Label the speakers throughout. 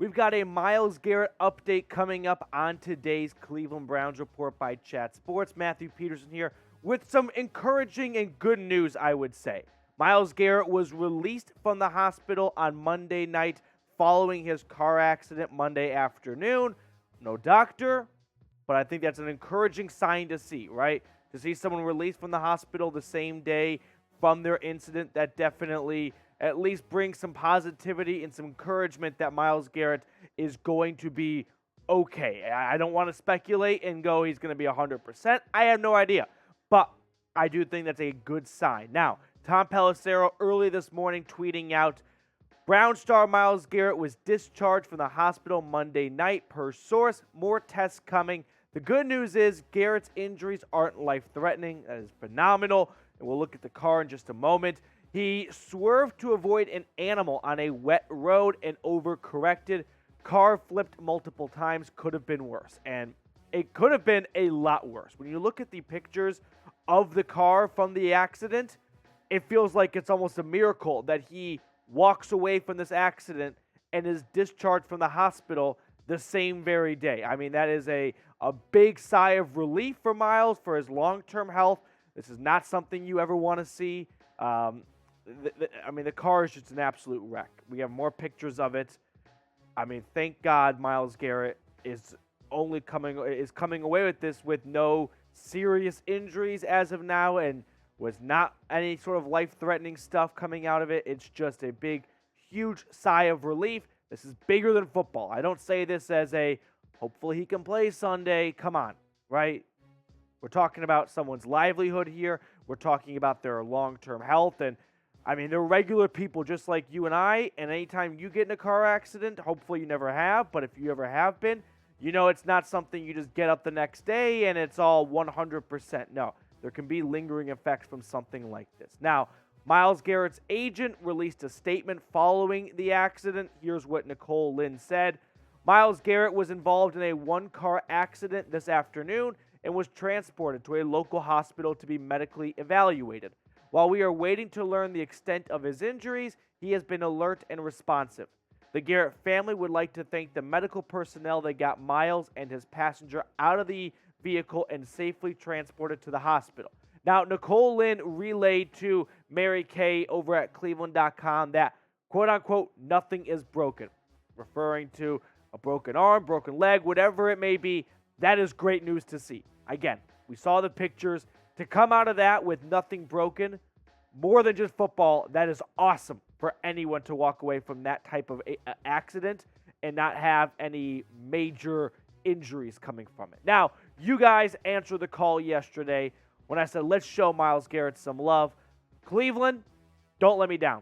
Speaker 1: We've got a Myles Garrett update coming up on today's Cleveland Browns Report by Chat Sports. Matthew Peterson here with some encouraging and good news, I would say. Myles Garrett was released from the hospital on Monday night following his car accident Monday afternoon. No doctor, but I think that's an encouraging sign to see, right? To see someone released from the hospital the same day from their incident, that definitely at least brings some positivity and some encouragement that Myles Garrett is going to be okay. I don't want to speculate and go he's going to be 100%. I have no idea, but I do think that's a good sign. Now, Tom Pelissero early this morning tweeting out, Brown star Myles Garrett was discharged from the hospital Monday night. Per source, more tests coming. The good news is Garrett's injuries aren't life-threatening. That is phenomenal, and we'll look at the car in just a moment. He swerved to avoid an animal on a wet road and overcorrected. Car flipped multiple times. Could have been worse, and it could have been a lot worse. When you look at the pictures of the car from the accident, it feels like it's almost a miracle that he walks away from this accident and is discharged from the hospital the same very day. I mean, that is a big sigh of relief for Myles, for his long-term health. This is not something you ever want to see. The car is just an absolute wreck. We have more pictures of it. I mean, thank God Myles Garrett is coming away with this with no serious injuries as of now, and was not any sort of life-threatening stuff coming out of it. It's just a big, huge sigh of relief. This is bigger than football. I don't say this as a, hopefully he can play Sunday. Come on, right? We're talking about someone's livelihood here. We're talking about their long-term health. And, I mean, they're regular people just like you and I. And anytime you get in a car accident, hopefully you never have, but if you ever have been, you know it's not something you just get up the next day and it's all 100%. No. There can be lingering effects from something like this. Now, Myles Garrett's agent released a statement following the accident. Here's what Nicole Lynn said. Myles Garrett was involved in a one-car accident this afternoon and was transported to a local hospital to be medically evaluated. While we are waiting to learn the extent of his injuries, he has been alert and responsive. The Garrett family would like to thank the medical personnel that got Myles and his passenger out of the vehicle and safely transported to the hospital. Now, Nicole Lynn relayed to Mary Kay over at Cleveland.com that, quote-unquote, nothing is broken, referring to a broken arm, broken leg, whatever it may be. That is great news to see. Again, we saw the pictures. To come out of that with nothing broken, more than just football, that is awesome for anyone to walk away from that type of accident and not have any major injuries coming from it. Now, you guys answered the call yesterday when I said, let's show Myles Garrett some love. Cleveland, don't let me down.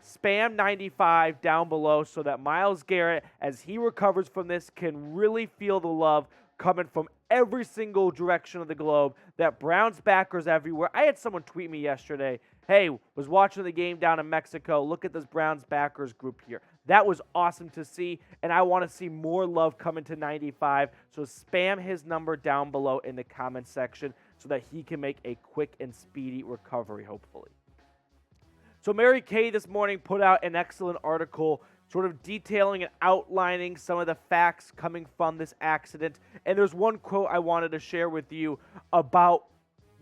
Speaker 1: Spam 95 down below so that Myles Garrett, as he recovers from this, can really feel the love coming from every single direction of the globe, that Browns backers everywhere. I had someone tweet me yesterday, hey, was watching the game down in Mexico. Look at this Browns backers group here. That was awesome to see, and I want to see more love coming to 95. So spam his number down below in the comment section so that he can make a quick and speedy recovery, hopefully. So Mary Kay this morning put out an excellent article sort of detailing and outlining some of the facts coming from this accident. And there's one quote I wanted to share with you about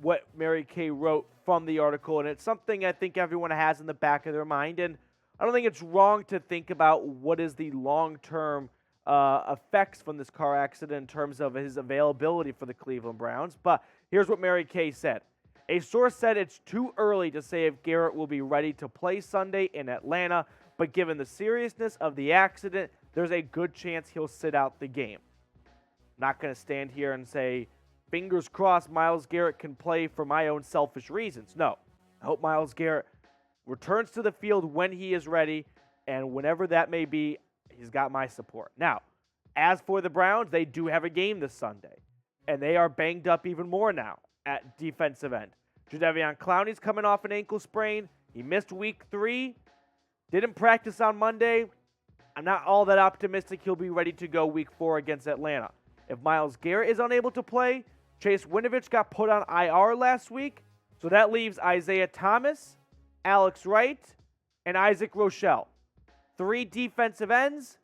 Speaker 1: what Mary Kay wrote from the article, and it's something I think everyone has in the back of their mind. And I don't think it's wrong to think about what is the long-term effects from this car accident in terms of his availability for the Cleveland Browns. But here's what Mary Kay said. A source said it's too early to say if Garrett will be ready to play Sunday in Atlanta, but given the seriousness of the accident, there's a good chance he'll sit out the game. I'm not going to stand here and say, fingers crossed Myles Garrett can play for my own selfish reasons. No. I hope Myles Garrett returns to the field when he is ready, and whenever that may be, he's got my support. Now, as for the Browns, they do have a game this Sunday, and they are banged up even more now at defensive end. Jadeveon Clowney's coming off an ankle sprain. He missed week 3, didn't practice on Monday. I'm not all that optimistic he'll be ready to go week 4 against Atlanta. If Myles Garrett is unable to play, Chase Winovich got put on IR last week, so that leaves Isaiah Thomas, Alex Wright, and Isaac Rochelle. 3 defensive ends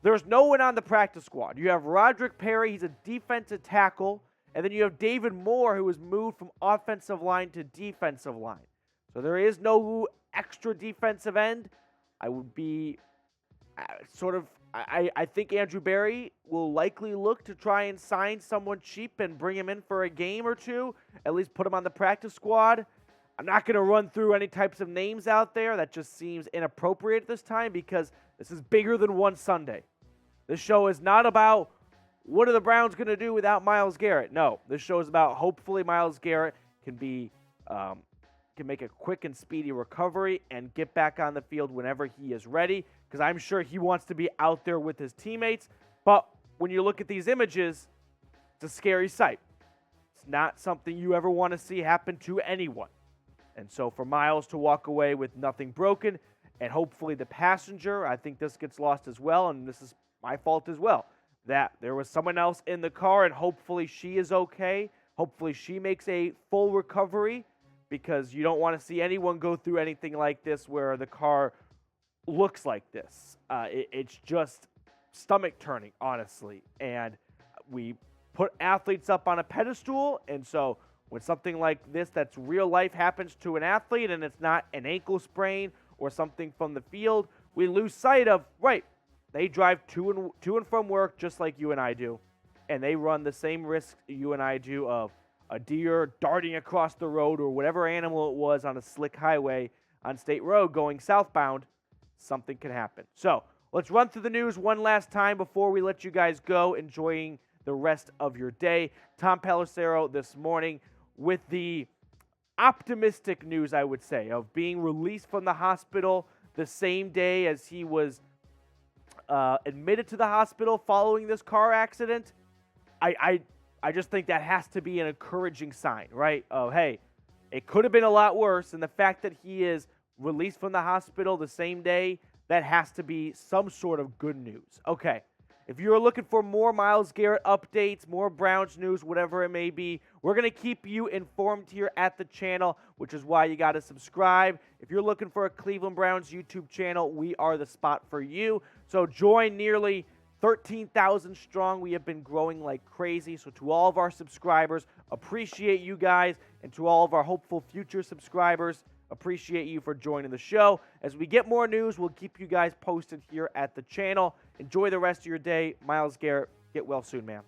Speaker 1: There's no one on the practice squad. You have Roderick Perry, he's a defensive tackle, and then you have David Moore, who was moved from offensive line to defensive line. So there is no extra defensive end. I would be I think Andrew Berry will likely look to try and sign someone cheap and bring him in for a game or two, at least put him on the practice squad. I'm not going to run through any types of names out there. That just seems inappropriate at this time because this is bigger than one Sunday. This show is not about what are the Browns going to do without Myles Garrett. No, this show is about hopefully Myles Garrett can make a quick and speedy recovery and get back on the field whenever he is ready, because I'm sure he wants to be out there with his teammates. But when you look at these images, it's a scary sight. It's not something you ever want to see happen to anyone. And so for Myles to walk away with nothing broken, and hopefully the passenger, I think this gets lost as well, and this is my fault as well, that there was someone else in the car, and hopefully she is okay. Hopefully she makes a full recovery, because you don't want to see anyone go through anything like this where the car looks like this. It's just stomach-turning, honestly. And we put athletes up on a pedestal, and so when something like this that's real life happens to an athlete and it's not an ankle sprain or something from the field, we lose sight of, right, they drive to and from work just like you and I do, and they run the same risk you and I do of a deer darting across the road or whatever animal it was on a slick highway on State Road going southbound. Something can happen. So let's run through the news one last time before we let you guys go, enjoying the rest of your day. Tom Pelissero this morning with the optimistic news, I would say, of being released from the hospital the same day as he was admitted to the hospital following this car accident. I just think that has to be an encouraging sign, right? Oh, hey, it could have been a lot worse, and the fact that he is released from the hospital the same day, that has to be some sort of good news. Okay, if you're looking for more Myles Garrett updates, more Browns news, whatever it may be, we're going to keep you informed here at the channel, which is why you got to subscribe. If you're looking for a Cleveland Browns YouTube channel, we are the spot for you. So join nearly 13,000 strong. We have been growing like crazy. So to all of our subscribers, appreciate you guys. And to all of our hopeful future subscribers, appreciate you for joining the show. As we get more news, we'll keep you guys posted here at the channel. Enjoy the rest of your day. Myles Garrett, get well soon, man.